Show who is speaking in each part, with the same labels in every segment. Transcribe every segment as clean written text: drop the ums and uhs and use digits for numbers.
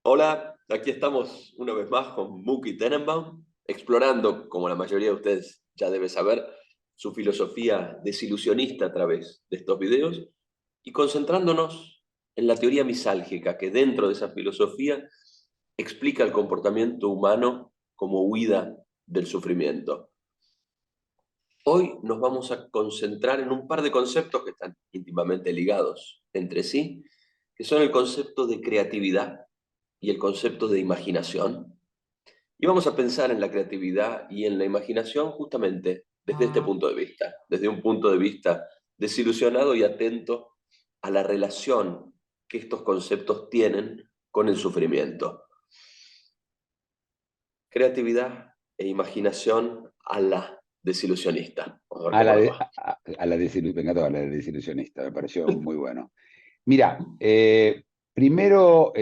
Speaker 1: Hola, aquí estamos una vez más con Mookie Tenenbaum, explorando, como la mayoría de ustedes ya debe saber, su filosofía desilusionista a través de estos videos y concentrándonos en la teoría misálgica, que dentro de esa filosofía explica el comportamiento humano como huida del sufrimiento. Hoy nos vamos a concentrar en un par de conceptos que están íntimamente ligados entre sí, que son el concepto de creatividad y el concepto de imaginación. Y vamos a pensar en la creatividad y en la imaginación justamente desde este punto de vista, desde un punto de vista desilusionado y atento a la relación que estos conceptos tienen con el sufrimiento. Creatividad e imaginación a la desilusionista. Vamos a ver
Speaker 2: A
Speaker 1: cómo
Speaker 2: la,
Speaker 1: nos
Speaker 2: de-
Speaker 1: va.
Speaker 2: a la me encantó, a la desilusionista, me pareció muy bueno. Mira, primero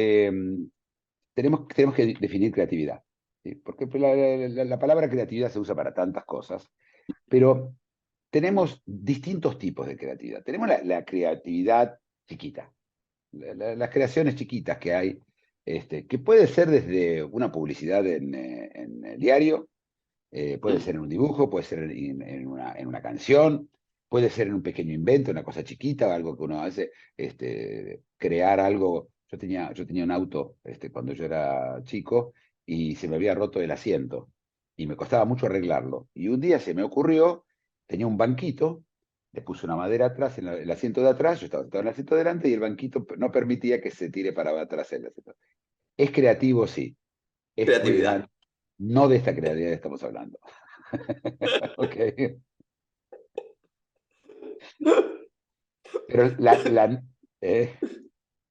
Speaker 2: tenemos que definir creatividad, ¿sí? Porque la palabra creatividad se usa para tantas cosas, pero tenemos distintos tipos de creatividad. Tenemos la creatividad chiquita, las creaciones chiquitas que hay, que puede ser desde una publicidad en el diario. Puede
Speaker 1: ¿Mm?
Speaker 2: ser en un dibujo, puede ser en una canción, puede ser en un pequeño invento, una cosa chiquita, algo que uno hace, crear algo. Yo tenía un auto cuando yo era chico y se me había roto el asiento y me costaba mucho arreglarlo. Y un día se me ocurrió, tenía un banquito, le puse una madera atrás, en el asiento de atrás, yo estaba sentado en el asiento de delante y el banquito no permitía que se tire para atrás el asiento. Es creativo, sí, es muy
Speaker 1: Creatividad.
Speaker 2: grande. No de esta creatividad estamos hablando. Ok. Pero eh,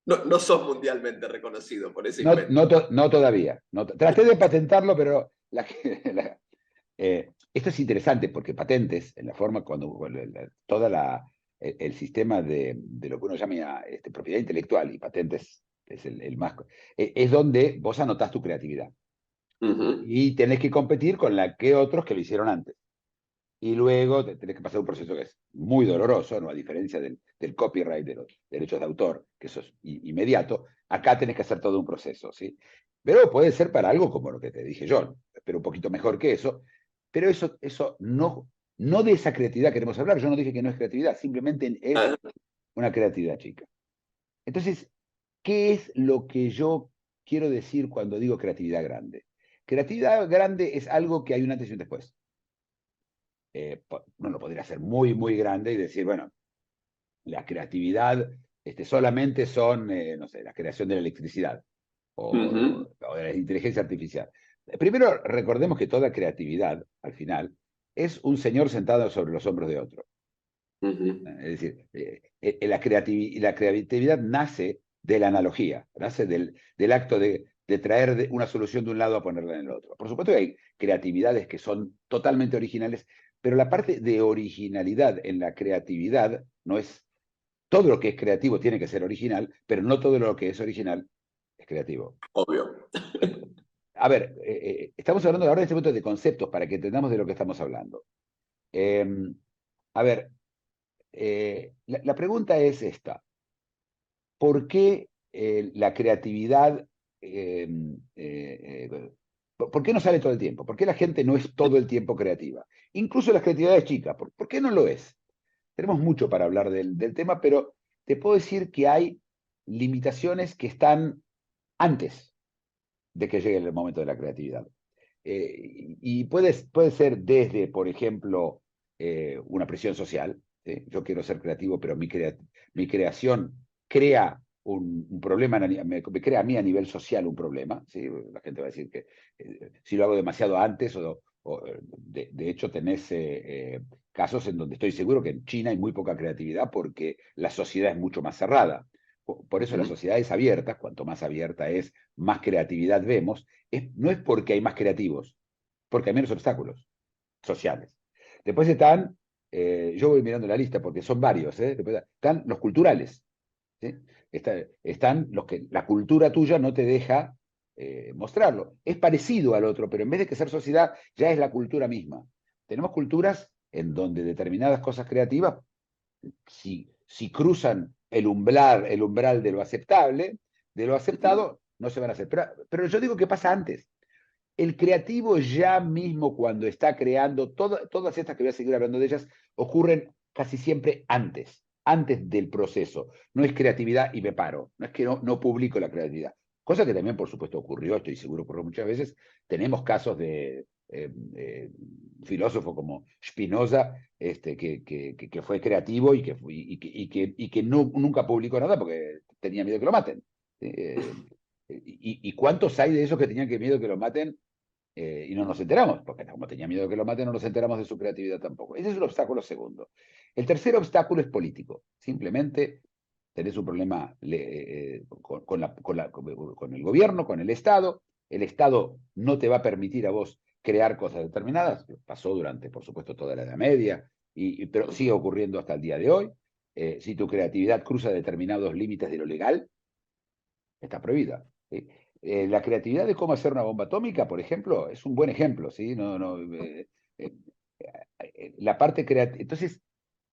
Speaker 1: No, no sos mundialmente reconocido por ese
Speaker 2: no, no,
Speaker 1: invento.
Speaker 2: no todavía. Traté de patentarlo, pero esto es interesante porque patentes, en la forma cuando toda el sistema de lo que uno llama propiedad intelectual y patentes es el más, es donde vos anotás tu creatividad
Speaker 1: Ujú.
Speaker 2: y tenés que competir con la que otros que lo hicieron antes. Y luego tenés que pasar un proceso que es muy doloroso, ¿no? A diferencia del copyright, de los derechos de autor, que eso es inmediato, acá tenés que hacer todo un proceso, ¿sí? Pero puede ser para algo como lo que te dije yo, pero un poquito mejor que eso, pero eso no de esa creatividad queremos hablar, yo no dije que no es creatividad, simplemente es
Speaker 1: Ah,
Speaker 2: una creatividad chica. Entonces, ¿qué es lo que yo quiero decir cuando digo creatividad grande? Creatividad grande es algo que hay un antes y un después. Uno lo podría hacer muy, muy grande y decir, bueno, la creatividad solamente son, no sé, la creación de la electricidad
Speaker 1: ujú,
Speaker 2: o de la inteligencia artificial. Primero, recordemos que toda creatividad, al final, es un señor sentado sobre los hombros de otro.
Speaker 1: ujú.
Speaker 2: Es decir, la creatividad nace de la analogía, nace del acto de traer una solución de un lado a ponerla en el otro. Por supuesto que hay creatividades que son totalmente originales, pero la parte de originalidad en la creatividad no es, todo lo que es creativo tiene que ser original, pero no todo lo que es original es creativo.
Speaker 1: Obvio.
Speaker 2: A ver, estamos hablando ahora en este momento de conceptos para que entendamos de lo que estamos hablando. Eh, a ver, la pregunta es esta. ¿Por qué la creatividad, eh, por qué no sale todo el tiempo? ¿Por qué la gente no es todo el tiempo creativa? Incluso las creatividades chicas, ¿por qué no lo es? Tenemos mucho para hablar del tema, pero te puedo decir que hay limitaciones que están antes de que llegue el momento de la creatividad. Y puede ser desde, por ejemplo, una presión social. ¿Sí? Yo quiero ser creativo, pero mi creación crea un problema, me crea a mí a nivel social un problema. ¿Sí? La gente va a decir que si lo hago demasiado antes, de hecho tenés casos en donde estoy seguro que en China hay muy poca creatividad porque la sociedad es mucho más cerrada. Por eso las
Speaker 1: Ujú.
Speaker 2: sociedades abiertas, cuanto más abierta es, más creatividad vemos, no es porque hay más creativos, porque hay menos obstáculos sociales. Después están, yo voy mirando la lista porque son varios, después están los culturales, ¿sí? Están los que la cultura tuya no te deja mostrarlo. Es parecido al otro, pero en vez de que ser sociedad, ya es la cultura misma. Tenemos culturas en donde determinadas cosas creativas, si cruzan el umbral de lo aceptable, de lo
Speaker 1: Ujú.
Speaker 2: aceptado, no se van a hacer. Pero yo digo que pasa antes. El creativo ya mismo cuando está creando, todas estas que voy a seguir hablando de ellas, ocurren casi siempre antes del proceso. No es creatividad y me paro, no es que no publico la creatividad. Cosa que también, por supuesto, ocurrió, estoy seguro ocurrió muchas veces. Tenemos casos de filósofos como Spinoza, que fue creativo y que nunca publicó nada porque tenía miedo que lo maten. ¿Y cuántos hay de esos que tenían que miedo que lo maten y no nos enteramos? Porque como tenía miedo que lo maten, no nos enteramos de su creatividad tampoco. Ese es el obstáculo segundo. El tercer obstáculo es político. Simplemente tenés un problema con el gobierno, con el Estado. El Estado no te va a permitir a vos crear cosas determinadas. Pasó durante, por supuesto, toda la Edad Media, pero sigue ocurriendo hasta el día de hoy. Si tu creatividad cruza determinados límites de lo legal, está prohibida. ¿Sí? La creatividad de cómo hacer una bomba atómica, por ejemplo, es un buen ejemplo. ¿Sí? La parte creativa. Entonces,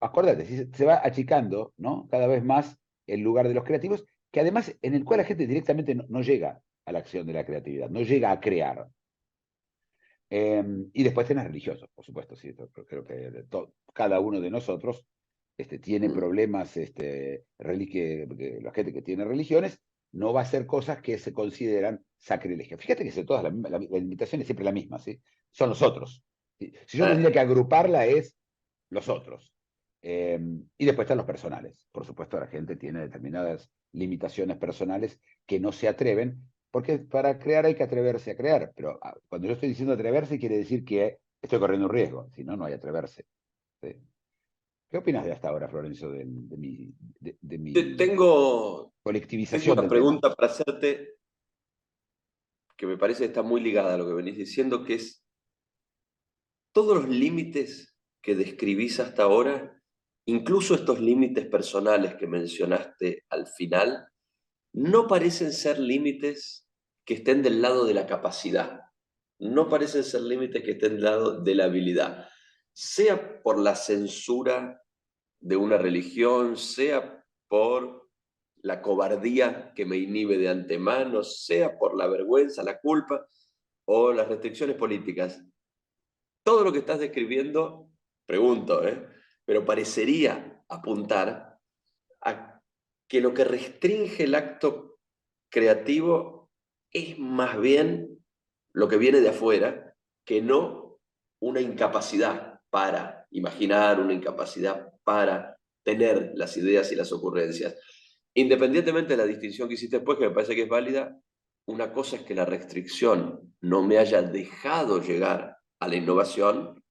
Speaker 2: acuérdate, se va achicando, ¿no? Cada vez más el lugar de los creativos, que además en el cual la gente directamente no llega a la acción de la creatividad, no llega a crear. Y después tenés religiosos, por supuesto, sí, creo que cada uno de nosotros tiene problemas, la gente que tiene religiones no va a hacer cosas que se consideran sacrilegio. Fíjate que todas la limitación es siempre la misma, ¿sí? Son los otros. ¿Sí? Si yo tendría que agruparla es los otros. Y después están los personales. Por supuesto, la gente tiene determinadas limitaciones personales que no se atreven, porque para crear hay que atreverse a crear. Pero cuando yo estoy diciendo atreverse, quiere decir que estoy corriendo un riesgo. Si no, no hay atreverse. ¿Sí? ¿Qué opinas de hasta ahora, Florencio, de mi
Speaker 1: Tengo
Speaker 2: colectivización
Speaker 1: una
Speaker 2: del tema?
Speaker 1: pregunta para hacerte que me parece que está muy ligada a lo que venís diciendo, que es todos los límites que describís hasta ahora, incluso estos límites personales que mencionaste al final, no parecen ser límites que estén del lado de la capacidad, no parecen ser límites que estén del lado de la habilidad, sea por la censura de una religión, sea por la cobardía que me inhibe de antemano, sea por la vergüenza, la culpa o las restricciones políticas. Todo lo que estás describiendo, pregunto, pero parecería apuntar a que lo que restringe el acto creativo es más bien lo que viene de afuera, que no una incapacidad para imaginar, una incapacidad para tener las ideas y las ocurrencias. Independientemente de la distinción que hiciste después, que me parece que es válida, una cosa es que la restricción no me haya dejado llegar a la innovación,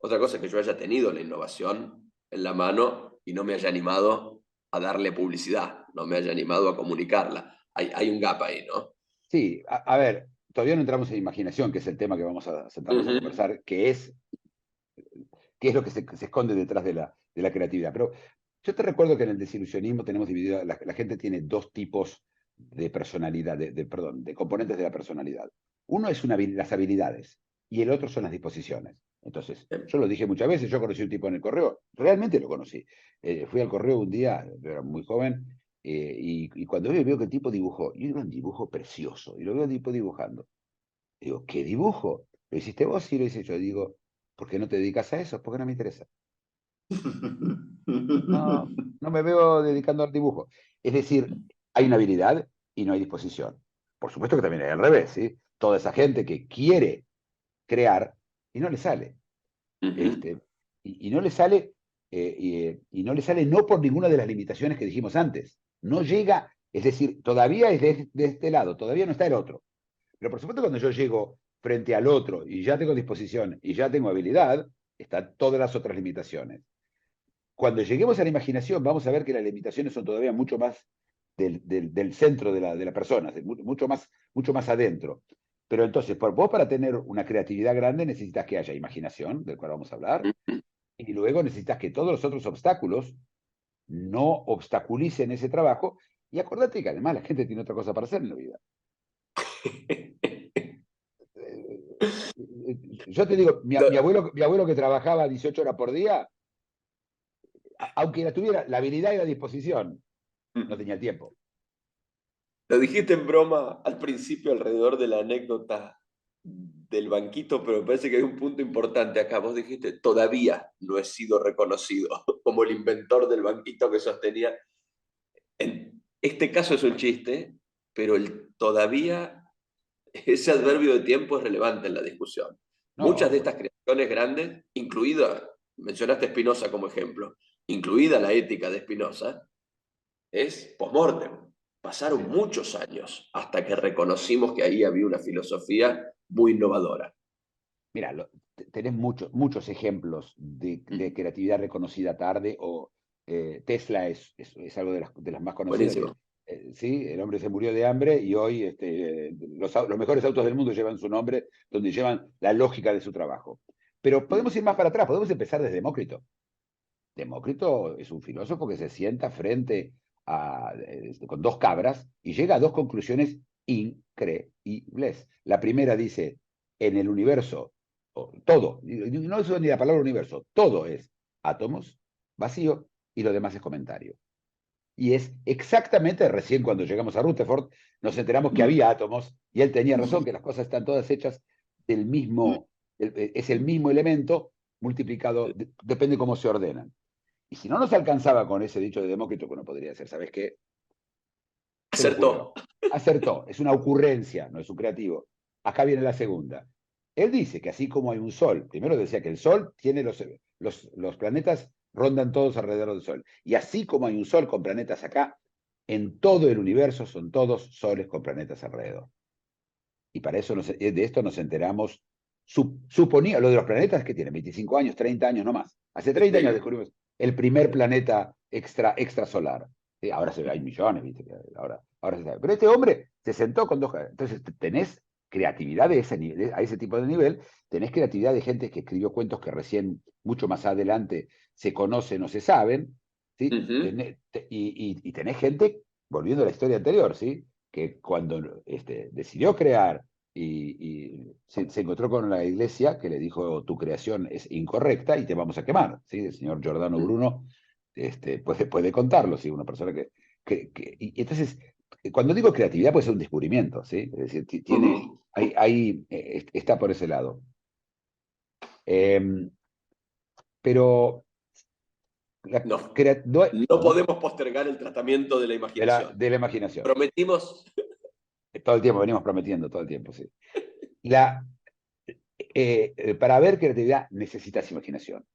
Speaker 1: otra cosa es que yo haya tenido la innovación en la mano y no me haya animado a darle publicidad, no me haya animado a comunicarla. Hay un gap ahí, ¿no?
Speaker 2: Sí, a ver, todavía no entramos en imaginación, que es el tema que vamos a sentarnos a
Speaker 1: Ujú.
Speaker 2: conversar, qué es lo que se esconde detrás de la creatividad. Pero yo te recuerdo que en el desilusionismo tenemos dividido, la gente tiene dos tipos de personalidad, perdón, de componentes de la personalidad. Uno es las habilidades y el otro son las disposiciones. Entonces, yo lo dije muchas veces, yo conocí un tipo en el correo, realmente lo conocí. Fui al correo un día, yo era muy joven, y cuando veo que el tipo dibujó, y era un dibujo precioso, y lo veo el tipo dibujando. Digo, ¿qué dibujo? ¿Lo hiciste vos? Sí, lo hice yo. Digo, ¿por qué no te dedicas a eso? Porque no me interesa. No, no me veo dedicando al dibujo. Es decir, hay una habilidad y no hay disposición. Por supuesto que también hay al revés, ¿sí? Toda esa gente que quiere crear y no le sale.
Speaker 1: Ujú.
Speaker 2: Este, y no le sale, y no le sale no por ninguna de las limitaciones que dijimos antes. No llega, es decir, todavía es de este lado, todavía no está el otro. Pero por supuesto, cuando yo llego frente al otro y ya tengo disposición y ya tengo habilidad, están todas las otras limitaciones. Cuando lleguemos a la imaginación, vamos a ver que las limitaciones son todavía mucho más del centro de la persona, mucho más adentro. Pero entonces, vos para tener una creatividad grande necesitas que haya imaginación, del cual vamos a hablar, y luego necesitas que todos los otros obstáculos no obstaculicen ese trabajo. Y acordate que además la gente tiene otra cosa para hacer en la vida. Yo te digo, mi abuelo que trabajaba 18 horas por día, aunque tuviera la habilidad y la disposición, no tenía el tiempo.
Speaker 1: Lo dijiste en broma al principio alrededor de la anécdota del banquito, pero me parece que hay un punto importante acá. Vos dijiste, todavía no he sido reconocido como el inventor del banquito que sostenía. En este caso es un chiste, pero el todavía, ese adverbio de tiempo es relevante en la discusión. Muchas
Speaker 2: No,
Speaker 1: de estas creaciones grandes, incluida, mencionaste Spinoza como ejemplo, incluida la ética de Spinoza, es post-mortem. Pasaron
Speaker 2: sí.
Speaker 1: muchos años hasta que reconocimos que ahí había una filosofía muy innovadora.
Speaker 2: Mira, tenés muchos ejemplos de
Speaker 1: Mm,
Speaker 2: creatividad reconocida tarde, o Tesla es algo de las más conocidas, que
Speaker 1: buenísimo.
Speaker 2: sí, el hombre se murió de hambre y hoy los mejores autos del mundo llevan su nombre, donde llevan la lógica de su trabajo. Pero podemos
Speaker 1: Mm,
Speaker 2: ir más para atrás, podemos empezar desde Demócrito. Demócrito es un filósofo que se sienta frente con dos cabras y llega a dos conclusiones increíbles. La primera dice, en el universo, todo, no es ni la palabra universo, todo es átomos, vacío, y lo demás es comentario. Y es exactamente recién cuando llegamos a Rutherford, nos enteramos que
Speaker 1: mm,
Speaker 2: había átomos y él tenía razón,
Speaker 1: mm,
Speaker 2: que las cosas están todas hechas del mismo, es el
Speaker 1: mm.
Speaker 2: mismo elemento multiplicado, depende cómo se ordenan. Y si no nos alcanzaba con ese dicho de Demócrito, que uno podría decir, ¿sabes qué? Se le ocurrió.
Speaker 1: Acertó.
Speaker 2: Acertó. Es una ocurrencia, no es un creativo. Acá viene la segunda. Él dice que así como hay un sol, primero decía que el sol tiene los planetas rondan todos alrededor del sol. Y así como hay un sol con planetas acá, en todo el universo son todos soles con planetas alrededor. Y para eso de esto nos enteramos, suponía, lo de los planetas que tienen 25 años, 30 años, no más. Hace 30 años
Speaker 1: Sí.
Speaker 2: descubrimos el primer planeta extrasolar. Sí, ahora hay millones, ¿viste? Ahora se sabe. Pero este hombre se sentó con dos. Entonces tenés creatividad de ese nivel, a ese tipo de nivel, tenés creatividad de gente que escribió cuentos que recién, mucho más adelante, se conocen o se saben, ¿sí?
Speaker 1: Ujú.
Speaker 2: Y tenés gente, volviendo a la historia anterior, ¿sí? Que cuando decidió crear se encontró con la iglesia que le dijo tu creación es incorrecta y te vamos a quemar. ¿Sí? El señor Giordano
Speaker 1: Mm,
Speaker 2: Bruno puede contarlo, ¿sí? Una persona y entonces, cuando digo creatividad puede ser un descubrimiento, ¿sí? Es decir,
Speaker 1: ujú.
Speaker 2: está por ese lado. Eh, pero la,
Speaker 1: No, no
Speaker 2: ¿cómo?
Speaker 1: podemos postergar el tratamiento de la
Speaker 2: De la,
Speaker 1: imaginación.
Speaker 2: de la imaginación.
Speaker 1: Prometimos.
Speaker 2: Todo el tiempo, venimos prometiendo todo el tiempo, sí. La, para ver creatividad necesitas imaginación.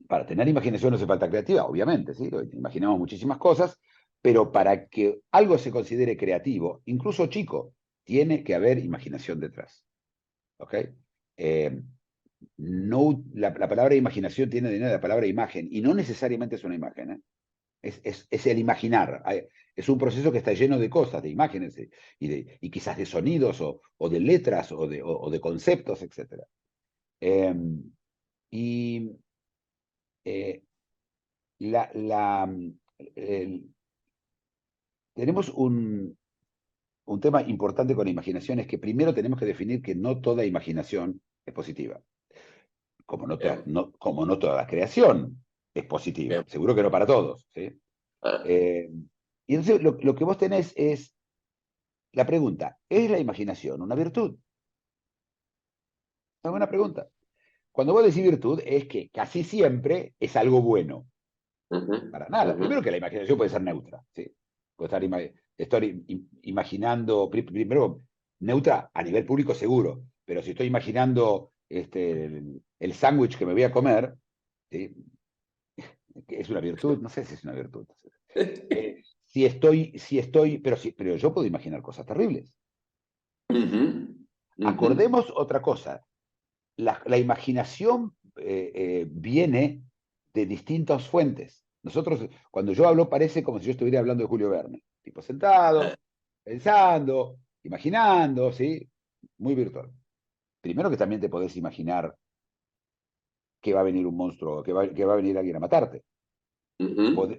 Speaker 2: Para tener imaginación no hace falta creativa, obviamente, ¿sí? Imaginamos muchísimas cosas, pero para que algo se considere creativo, incluso chico, tiene que haber imaginación detrás. ¿Ok? Eh, no, la palabra imaginación tiene de la palabra imagen, y no necesariamente es una imagen, ¿eh? Es el imaginar. Es un proceso que está lleno de cosas, de imágenes y quizás de sonidos o de letras o de conceptos, etc. Eh, y eh, la, la, el- tenemos un tema importante con la imaginación, es que primero tenemos que definir que no toda imaginación es positiva,
Speaker 1: Bien,
Speaker 2: como no toda la creación es positiva,
Speaker 1: bien.
Speaker 2: seguro que no para todos, ¿sí?
Speaker 1: Ah,
Speaker 2: Eh, y entonces lo que vos tenés es la pregunta, ¿es la imaginación una virtud? Una buena pregunta. Cuando vos decís virtud es que casi siempre es algo bueno.
Speaker 1: ujú,
Speaker 2: Para nada.
Speaker 1: ujú.
Speaker 2: Primero que la imaginación puede ser neutra, ¿sí? Puede estar imaginando, primero, neutra a nivel público seguro, pero si estoy imaginando el sándwich que me voy a comer, ¿sí? Que es una virtud, no sé si es una virtud. Pero yo puedo imaginar cosas terribles.
Speaker 1: Ujú, ujú.
Speaker 2: Acordemos otra cosa, la imaginación viene de distintas fuentes. Nosotros, cuando yo hablo, parece como si yo estuviera hablando de Julio Verne, tipo
Speaker 1: Ah,
Speaker 2: sentado, pensando, imaginando, ¿sí? Muy virtual. Primero que también te podés imaginar que va a venir un monstruo, que va a venir alguien a matarte.
Speaker 1: ujú.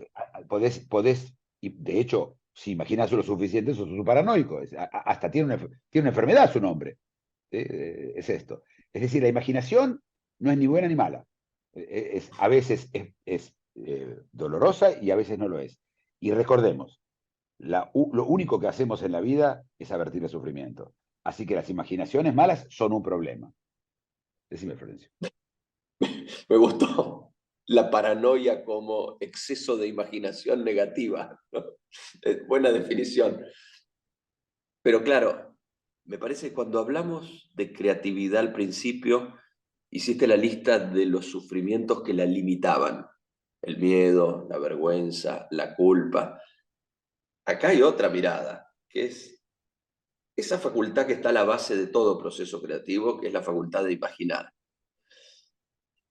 Speaker 2: Y de hecho, si imaginas lo suficiente, sos un paranoico. Hasta tiene una enfermedad su nombre. Es esto. Es decir, la imaginación no es ni buena ni mala. A veces es dolorosa y a veces no lo es. Y recordemos, lo único que hacemos en la vida es avertir el sufrimiento. Así que las imaginaciones malas son un problema. Decime, Florencio.
Speaker 1: Me gustó la paranoia como exceso de imaginación negativa, ¿no? Es buena definición. Pero claro, me parece que cuando hablamos de creatividad al principio, hiciste la lista de los sufrimientos que la limitaban. El miedo, la vergüenza, la culpa. Acá hay otra mirada, que es esa facultad que está a la base de todo proceso creativo, que es la facultad de imaginar.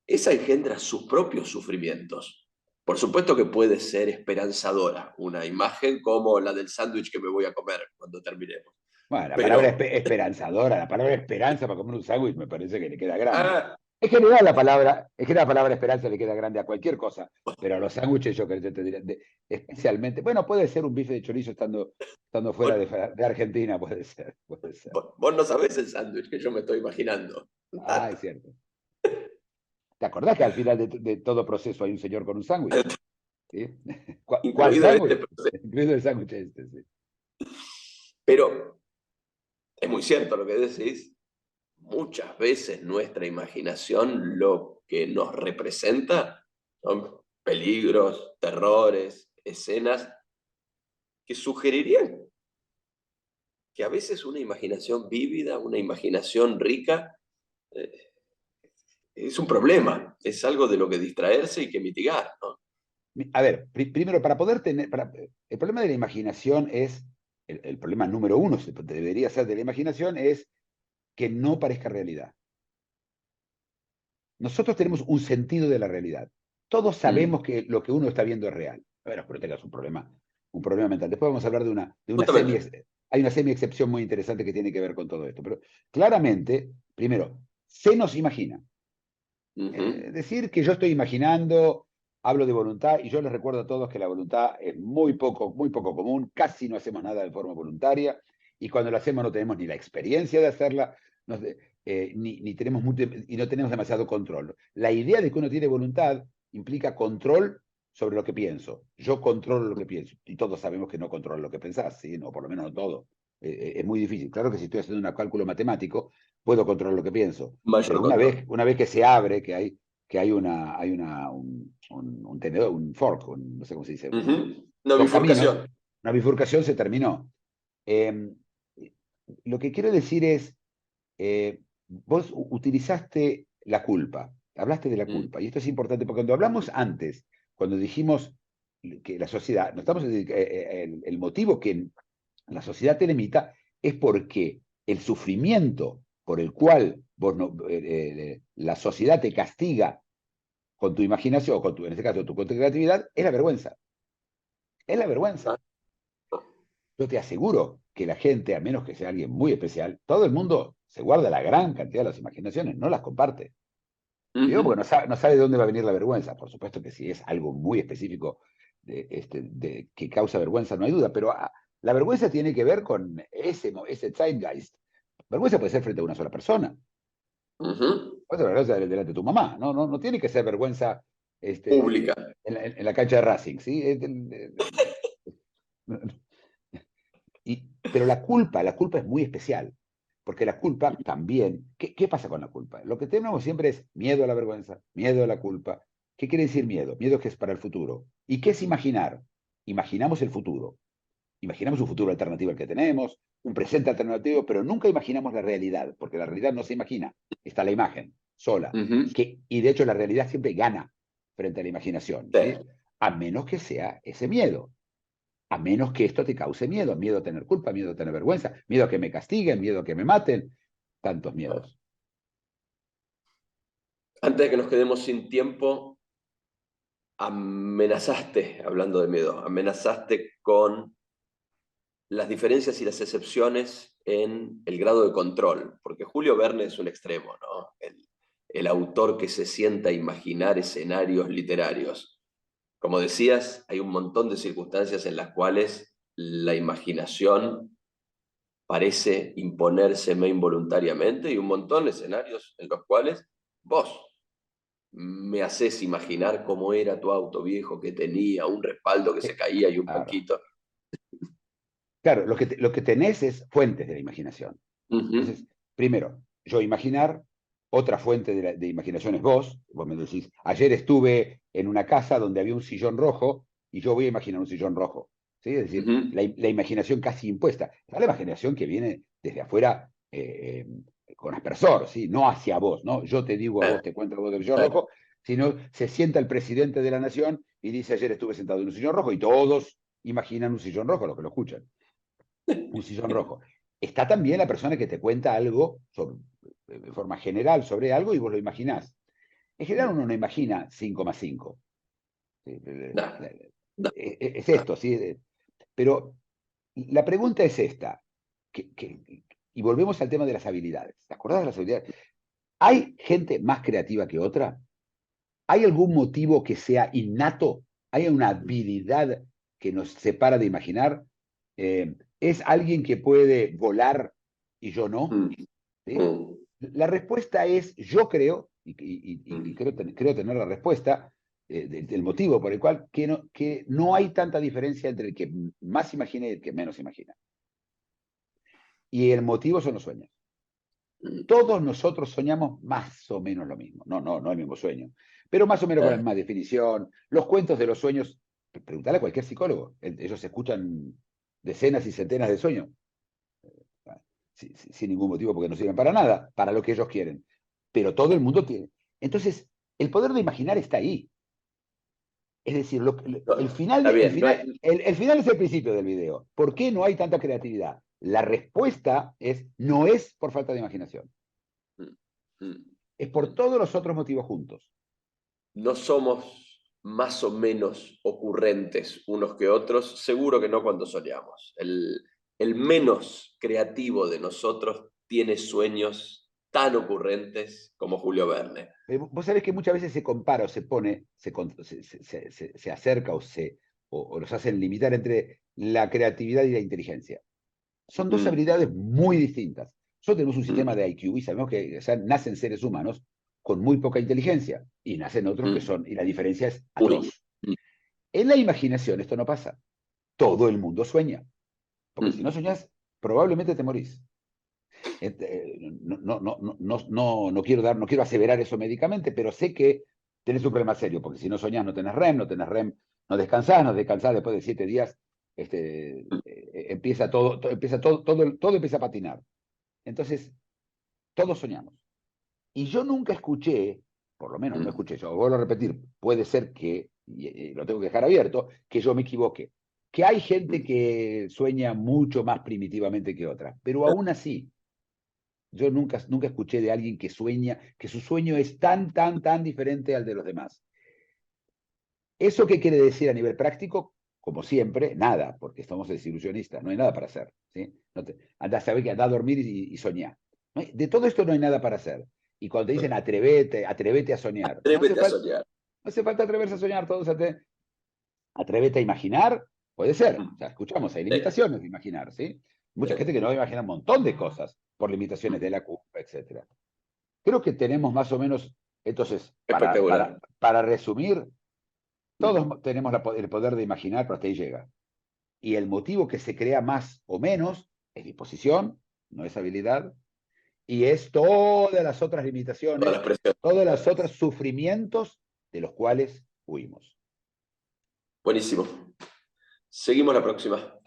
Speaker 1: Esa engendra sus propios sufrimientos. Por supuesto que puede ser esperanzadora, una imagen como la del sándwich que me voy a comer cuando terminemos.
Speaker 2: Bueno, la palabra
Speaker 1: Pero,
Speaker 2: esperanzadora, la palabra esperanza para comer un sándwich me parece que le queda grande.
Speaker 1: ah,
Speaker 2: Es que la palabra esperanza le queda grande a cualquier cosa, pero a los sándwiches yo creo que te diré, especialmente, bueno, puede ser un bife de chorizo estando fuera
Speaker 1: vos,
Speaker 2: de Argentina, puede ser, puede ser.
Speaker 1: vos no sabés el sándwich que yo me estoy imaginando.
Speaker 2: Ah, es cierto. ¿Te acordás que al final de todo proceso hay un señor con un sándwich? ¿Sí? ¿Cuál
Speaker 1: Incluido este
Speaker 2: sándwich?
Speaker 1: proceso.
Speaker 2: Incluido el sándwich este, sí.
Speaker 1: Pero es muy cierto lo que decís. Muchas veces nuestra imaginación lo que nos representa son peligros, terrores, escenas que sugerirían que a veces una imaginación vívida, una imaginación rica, eh, es un problema, es algo de lo que distraerse y que mitigar, ¿no?
Speaker 2: A ver, primero, para poder tener, el problema de la imaginación es, el problema número uno debería ser de la imaginación es que no parezca realidad. Nosotros tenemos un sentido de la realidad. Todos
Speaker 1: Mm.
Speaker 2: sabemos que lo que uno está viendo es real. A ver, pero tengas un problema mental. Después vamos a hablar de una
Speaker 1: Justamente.
Speaker 2: hay una semi-excepción muy interesante que tiene que ver con todo esto. Pero claramente, primero, se nos imagina.
Speaker 1: Ujú.
Speaker 2: Decir que yo estoy imaginando, hablo de voluntad, y yo les recuerdo a todos que la voluntad es muy poco común, casi no hacemos nada de forma voluntaria, y cuando lo hacemos no tenemos ni la experiencia de hacerla, no, ni tenemos y no tenemos demasiado control. La idea de que uno tiene voluntad implica control sobre lo que pienso. Yo controlo lo que pienso, y todos sabemos que no controlo lo que pensás, ¿sí? No, por lo menos no todo. Es muy difícil. Claro que si estoy haciendo un cálculo matemático, puedo controlar lo que pienso,
Speaker 1: Mayor
Speaker 2: pero
Speaker 1: control.
Speaker 2: una vez que se abre, un tenedor, un fork, no sé cómo se dice,
Speaker 1: Ujú. Una
Speaker 2: dos caminos,
Speaker 1: bifurcación.
Speaker 2: una bifurcación se terminó. Eh, lo que quiero decir es, vos utilizaste la culpa, hablaste de la
Speaker 1: Mm.
Speaker 2: culpa, y esto es importante porque cuando hablamos antes, cuando dijimos que la sociedad, no estamos, el motivo que la sociedad te limita es porque el sufrimiento por el cual la sociedad te castiga con tu imaginación, en este caso con tu creatividad, es la vergüenza. Es la vergüenza.
Speaker 1: Ah,
Speaker 2: Yo te aseguro que la gente, a menos que sea alguien muy especial, todo el mundo se guarda la gran cantidad de las imaginaciones, no las comparte. Digo, porque
Speaker 1: ujú.
Speaker 2: no sabe de dónde va a venir la vergüenza. Por supuesto que si es algo muy específico que causa vergüenza, no hay duda, pero la vergüenza tiene que ver con ese zeitgeist. Vergüenza puede ser frente a una sola persona.
Speaker 1: Ujú.
Speaker 2: Puede ser vergüenza delante de tu mamá. No tiene que ser vergüenza
Speaker 1: Pública.
Speaker 2: en la cancha de Racing, ¿sí? Pero la culpa es muy especial, porque la culpa también, ¿qué pasa con la culpa? Lo que tenemos siempre es miedo a la vergüenza, miedo a la culpa. ¿Qué quiere decir miedo? Miedo que es para el futuro. ¿Y qué es imaginar? Imaginamos el futuro. Imaginamos un futuro alternativo al que tenemos, un presente alternativo, pero nunca imaginamos la realidad, porque la realidad no se imagina, está la imagen sola.
Speaker 1: Ujú.
Speaker 2: Y de hecho la realidad siempre gana frente a la imaginación,
Speaker 1: Sí.
Speaker 2: ¿sí? A menos que sea ese miedo. A menos que esto te cause miedo, miedo a tener culpa, miedo a tener vergüenza, miedo a que me castiguen, miedo a que me maten, tantos miedos.
Speaker 1: Antes de que nos quedemos sin tiempo, amenazaste, hablando de miedo, amenazaste con las diferencias y las excepciones en el grado de control, porque Julio Verne es un extremo, ¿no? El autor que se sienta a imaginar escenarios literarios. Como decías, hay un montón de circunstancias en las cuales la imaginación parece imponérseme involuntariamente y un montón de escenarios en los cuales vos me haces imaginar cómo era tu auto viejo que tenía un respaldo que se caía y un
Speaker 2: Claro.
Speaker 1: banquito.
Speaker 2: Claro, lo que tenés es fuentes de la imaginación. Entonces, primero, yo imaginar, otra fuente de imaginación es vos me decís, ayer estuve en una casa donde había un sillón rojo y yo voy a imaginar un sillón rojo. ¿Sí? Es decir, la imaginación casi impuesta. Está la imaginación que viene desde afuera con aspersor, ¿sí? No hacia vos, ¿no? Yo te digo a vos, te cuento a vos del sillón rojo, sino se sienta el presidente de la nación y dice, ayer estuve sentado en un sillón rojo y todos imaginan un sillón rojo, los que lo escuchan. Un sillón rojo. Está también la persona que te cuenta algo de forma general sobre algo y vos lo imaginás. En general uno no imagina 5 más 5.
Speaker 1: No, no,
Speaker 2: Es esto, ¿sí? Pero la pregunta es esta, y volvemos al tema de las habilidades. ¿Te acordás de las habilidades? ¿Hay gente más creativa que otra? ¿Hay algún motivo que sea innato? ¿Hay una habilidad que nos separa de imaginar? ¿Es alguien que puede volar y yo no? ¿Sí? La respuesta es, yo creo, y creo tener la respuesta, del motivo por el cual que no hay tanta diferencia entre el que más imagina y el que menos imagina. Y el motivo son los sueños. Todos nosotros soñamos más o menos lo mismo. No el mismo sueño, pero más o menos con la misma definición. Los cuentos de los sueños, preguntale a cualquier psicólogo. Ellos escuchan decenas y centenas de sueños. Sin ningún motivo, porque no sirven para nada, para lo que ellos quieren. Pero todo el mundo tiene. Entonces, el poder de imaginar está ahí. Es decir, el final
Speaker 1: está bien,
Speaker 2: el final es el principio del video. ¿Por qué no hay tanta creatividad? La respuesta no es por falta de imaginación. Es por todos los otros motivos juntos.
Speaker 1: No somos más o menos ocurrentes unos que otros, seguro que no cuando soñamos. El menos creativo de nosotros tiene sueños tan ocurrentes como Julio Verne.
Speaker 2: Vos sabés que muchas veces se compara o se pone, se acerca o los hacen limitar entre la creatividad y la inteligencia. Son dos habilidades muy distintas. Nosotros tenemos un sistema de IQ y sabemos que nacen seres humanos con muy poca inteligencia y nacen otros que son, y la diferencia es atroz. En la imaginación esto no pasa. Todo el mundo sueña. Porque si no soñás, probablemente te morís. No quiero aseverar eso médicamente, pero sé que tenés un problema serio, porque si no soñás no tenés REM, no tenés REM, no descansás después de 7 días, empieza todo empieza a patinar. Entonces, todos soñamos. Y yo nunca escuché, por lo menos no escuché, yo vuelvo a repetir, puede ser que, y lo tengo que dejar abierto, que yo me equivoque, que hay gente que sueña mucho más primitivamente que otra, pero aún así, yo nunca escuché de alguien que sueña, que su sueño es tan diferente al de los demás. ¿Eso qué quiere decir a nivel práctico? Como siempre, nada, porque estamos desilusionistas, no hay nada para hacer. ¿Sí? Andá a dormir y soñá. De todo esto no hay nada para hacer. Y cuando te dicen atrévete a soñar,
Speaker 1: Atrévete a soñar.
Speaker 2: No hace falta atreverse a soñar, todos atrévete a imaginar, puede ser. O sea, escuchamos, hay limitaciones de imaginar, ¿sí? Mucha gente que no va a imaginar un montón de cosas por limitaciones de la culpa, etc. Creo que tenemos más o menos, entonces, para resumir, todos tenemos el poder de imaginar, pero hasta ahí llega. Y el motivo que se crea más o menos es disposición, no es habilidad, y es todas las otras limitaciones, todos los otros sufrimientos de los cuales huimos.
Speaker 1: Buenísimo. Seguimos la próxima.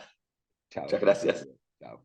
Speaker 2: Chao.
Speaker 1: Muchas gracias.
Speaker 2: Chao.